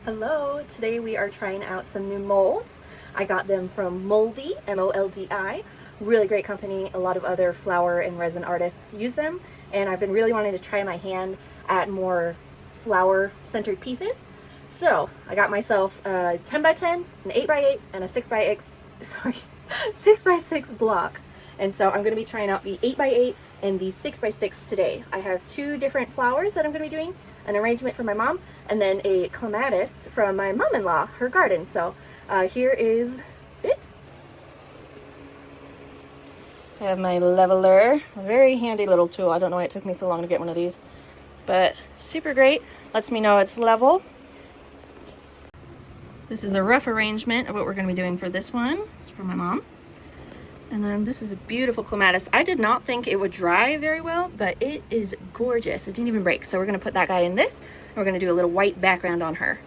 Hello, today we are trying out some new molds. I got them from Moldi, M-O-L-D-I. Really great company. A lot of other flower and resin artists use them, and I've been really wanting to try my hand at more flower-centered pieces. So I got myself a 10 by 10, an 8 by 8, and a 6 by 6, sorry, 6 by 6 block. And so I'm going to be trying out the 8 by 8 and the 6 by 6 today. I have two different flowers that I'm going to be doing, an arrangement from my mom, and then a clematis from my mom-in-law, her garden. So here is it. I have my leveler, a very handy little tool. I don't know why it took me so long to get one of these, but super great. Lets me know it's level. This is a rough arrangement of what we're going to be doing for this one. It's for my mom. And then this is a beautiful clematis. I did not think it would dry very well, but it is gorgeous. It didn't even break. So we're going to put that guy in this. And we're going to do a little white background on her.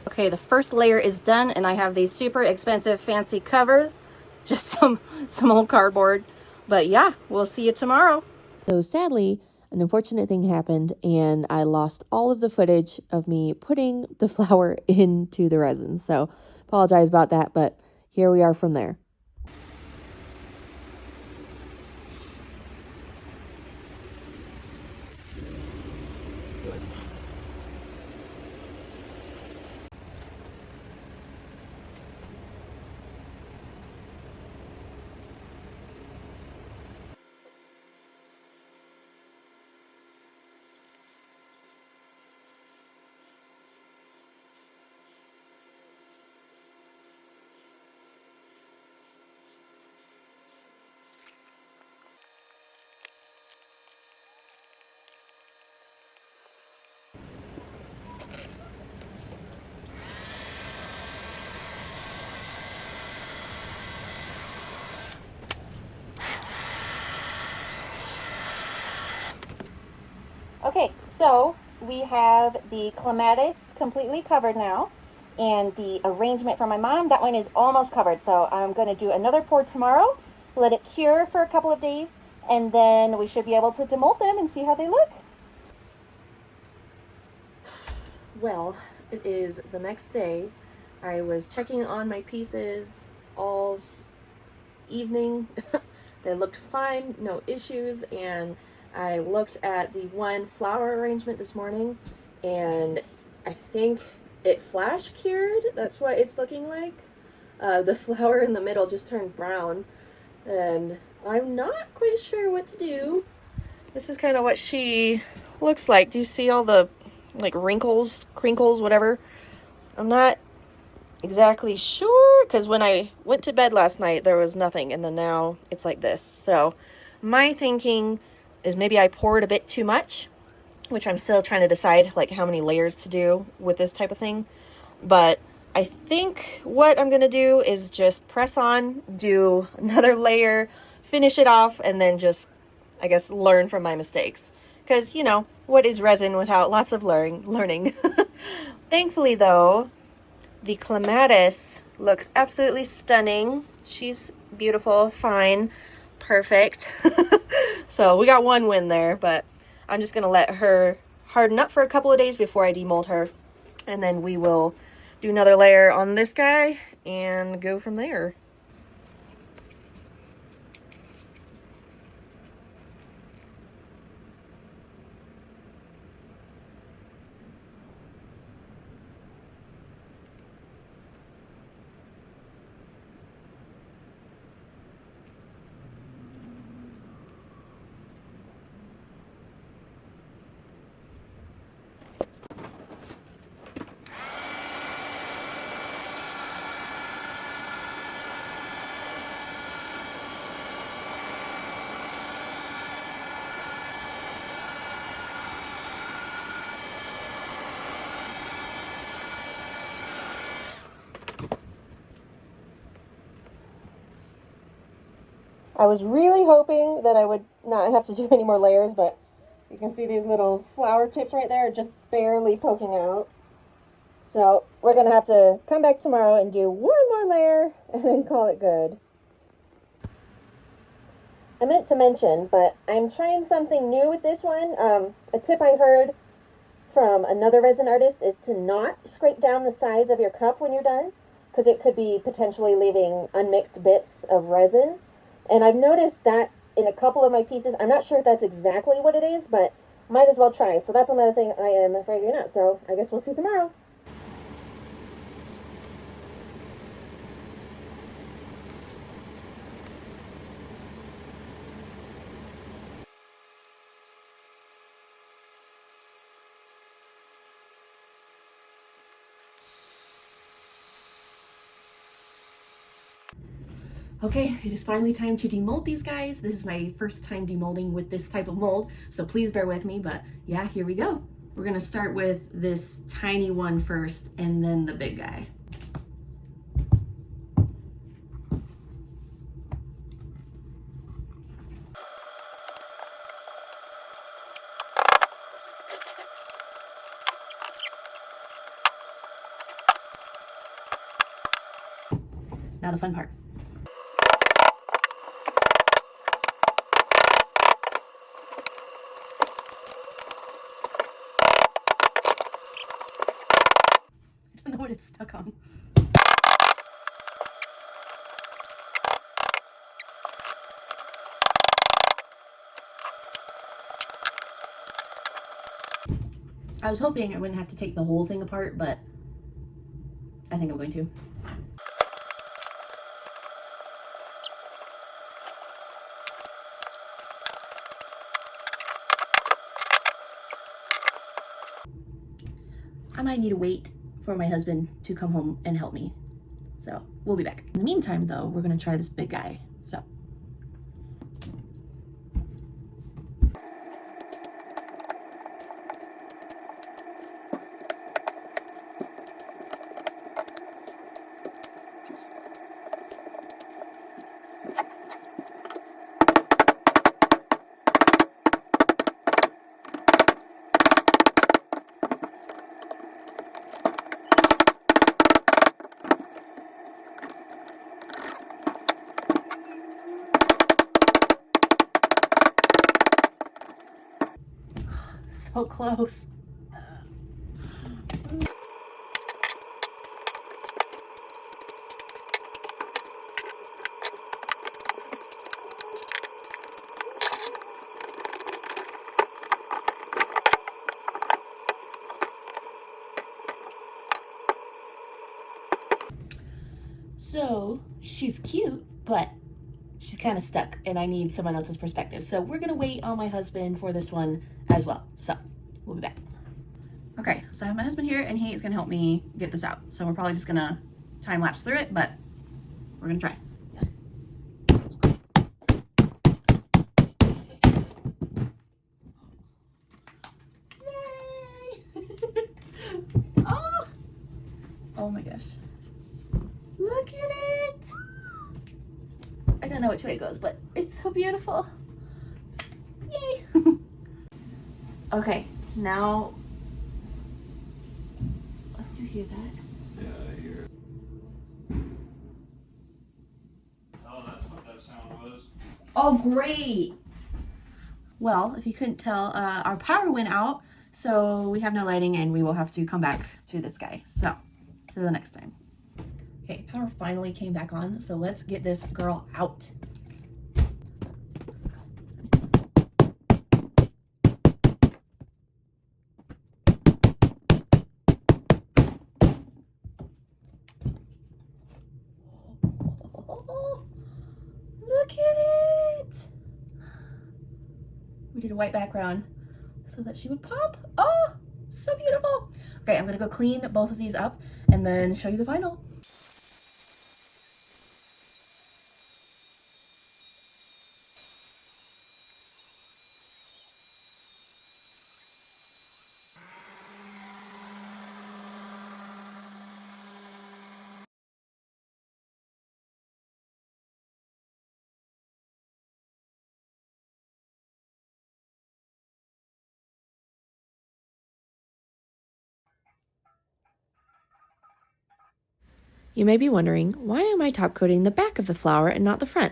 Okay, the first layer is done, and I have these super expensive fancy covers, just some old cardboard. But yeah, we'll see you tomorrow. So sadly, an unfortunate thing happened, and I lost all of the footage of me putting the flower into the resin. So apologize about that, but here we are from there. Okay, so we have the clematis completely covered now, and the arrangement from my mom, that one is almost covered. So I'm going to do another pour tomorrow, let it cure for a couple of days, and then we should be able to demold them and see how they look. Well, it is the next day. I was checking on my pieces all evening. They looked fine, no issues, and I looked at the one flower arrangement this morning, and I think it flash cured. That's what it's looking like. The flower in the middle just turned brown, and I'm not quite sure what to do. This is kind of what she looks like. Do you see all the like wrinkles, crinkles, whatever? I'm not exactly sure, because when I went to bed last night there was nothing, and then now it's like this. So my thinking is maybe I poured a bit too much, which I'm still trying to decide like how many layers to do with this type of thing. But I think what I'm gonna do is just press on, do another layer, finish it off, and then just, I guess, learn from my mistakes. Because, you know, what is resin without lots of learning? Thankfully though, the clematis looks absolutely stunning. She's beautiful, fine, perfect. So we got one win there, but I'm just gonna let her harden up for a couple of days before I demold her. And then we will do another layer on this guy and go from there. I was really hoping that I would not have to do any more layers, but you can see these little flower tips right there are just barely poking out. So we're going to have to come back tomorrow and do one more layer and then call it good. I meant to mention, but I'm trying something new with this one. A tip I heard from another resin artist is to not scrape down the sides of your cup when you're done, because it could be potentially leaving unmixed bits of resin. And I've noticed that in a couple of my pieces. I'm not sure if that's exactly what it is, but might as well try. So that's another thing I am figuring out. So I guess we'll see tomorrow. Okay, it is finally time to demold these guys. This is my first time demolding with this type of mold, so please bear with me, but yeah, here we go. We're gonna start with this tiny one first and then the big guy. Now the fun part. I don't know what it's stuck on. I was hoping I wouldn't have to take the whole thing apart, but I think I'm going to. I might need to wait for my husband to come home and help me. So we'll be back. In the meantime, though, we're gonna try this big guy. So. So close. So she's cute, but she's kind of stuck and I need someone else's perspective. So we're gonna wait on my husband for this one as well. So we'll be back. Okay, so I have my husband here and he is gonna help me get this out. So we're probably just gonna time lapse through it, but we're gonna try. Yay! Oh! Oh my gosh. Look at it! I don't know which way it goes, but it's so beautiful. Yay! Okay, now, let's you hear that? Yeah, I hear it. Oh, that's what that sound was. Oh, great! Well, if you couldn't tell, our power went out, So we have no lighting and we will have to come back to this guy. So, to the next time. Okay, power finally came back on, so let's get this girl out. Oh, look at it! We did a white background so that she would pop. Oh, so beautiful. Okay, I'm gonna go clean both of these up and then show you the final. You may be wondering, why am I top coating the back of the flower and not the front?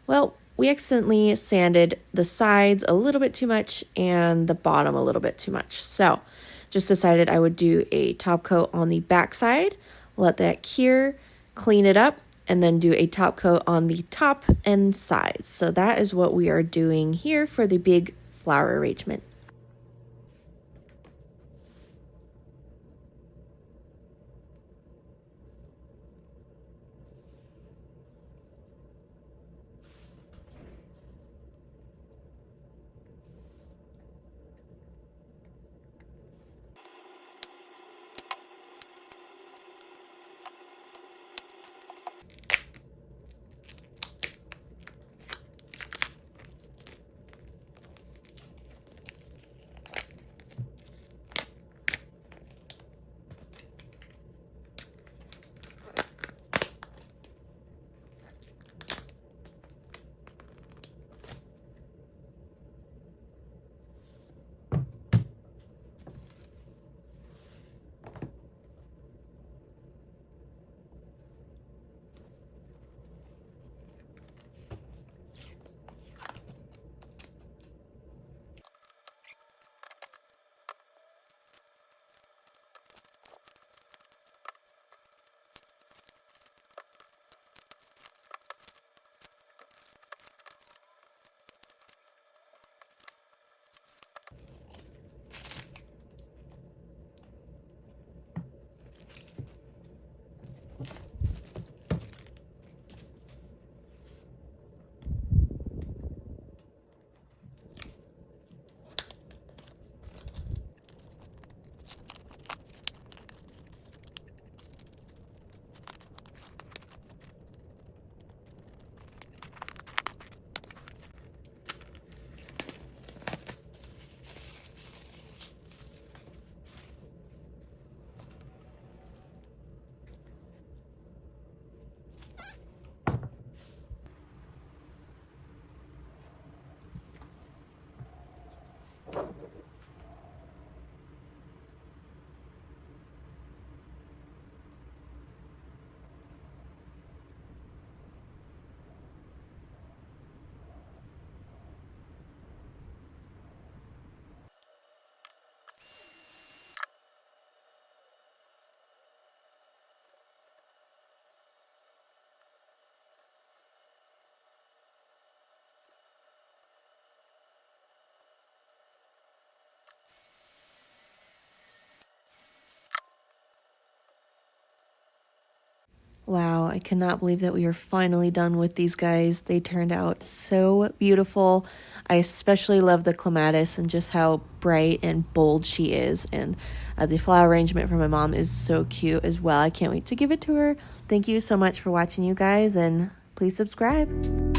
Well, we accidentally sanded the sides a little bit too much and the bottom a little bit too much. So just decided I would do a top coat on the back side, let that cure, clean it up, and then do a top coat on the top and sides. So that is what we are doing here for the big flower arrangement. Wow, I cannot believe that we are finally done with these guys. They turned out so beautiful. I especially love the clematis and just how bright and bold she is. And the flower arrangement for my mom is so cute as well. I can't wait to give it to her. Thank you so much for watching, you guys, and please subscribe.